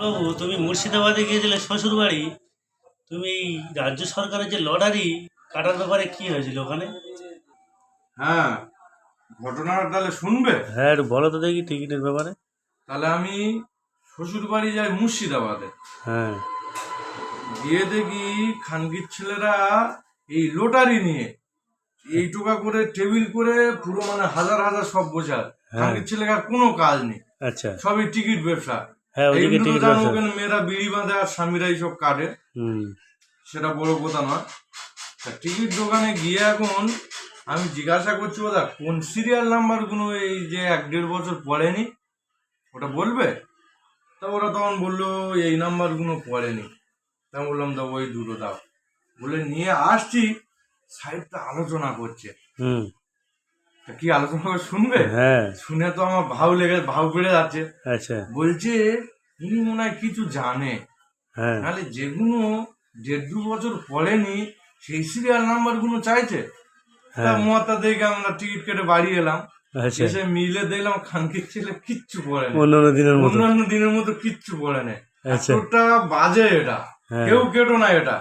প্রভু, তুমি মুর্শিদাবাদে গিয়েছিলে শ্বশুর বাড়ি। তুমি রাজ্য সরকারের যে লটারি কাটার ব্যাপারে কি হয়েছিল ওখানে? হ্যাঁ, ঘটনাটা তাহলে শুনবে। হ্যাঁ, একটু বলো তো দেখি টিকিটের ব্যাপারে। তাহলে আমি শ্বশুর বাড়ি যাই মুর্শিদাবাদে, হ্যাঁ। গিয়ে দেখি খানকির ছেলেরা এই লটারি নিয়ে এই টোকা করে টেবিল করে পুরো মানে হাজার হাজার সব বোঝার। হ্যাঁ। খানকির ছেলেকার কোনো কাজ নেই, আচ্ছা। সবই টিকিট ব্যবসা। হ্যাঁ, ওইদিকে এইগুলো তো টিকিট জানো, ব্যবসা। ওখানে মেয়েরা বিড়ি বাঁধে আর স্বামীরা এইসব কাটে, হুম। সেটা বড় কথা নয়। তা টিকিট দোকানে গিয়ে এখন আমি জিজ্ঞাসা করছি, ওরা কোন সিরিয়াল নাম্বার গুলো এই যে 1-1.5 বছর পড়েনি, ওটা বলবে? তা ওরা তখন বললো এই নাম্বার গুলো পড়েনি। তা বললাম দাও ওই দুটো দাও, বলে নিয়ে আসছি। সাহেবটা আলোচনা করছে। হুম। তা কি আলোচনা করে শুনবে? হ্যাঁ। শুনে তো আমার ভাও বেড়ে যাচ্ছে। আচ্ছা। বলছে ইনি মনে হয় কিছু জানে, হ্যাঁ। নাহলে যেগুলো 1.5-2 বছর পড়েনি সেই সিরিয়াল নাম্বার গুলো চাইছে। তা হ্যাঁ। মতা দেখে আমরা টিকিট কেটে বাড়ি এলাম। আচ্ছা। এসে মিলে দেখলাম খানকির ছেলে কিচ্ছু পড়ে না, অন্যান্য দিনের মতো। অন্যান্য দিনের মতো কিচ্ছু পড়ে না। আচ্ছা। এতটা বাজে এটা, হ্যাঁ। কেউ কেটো না এটা।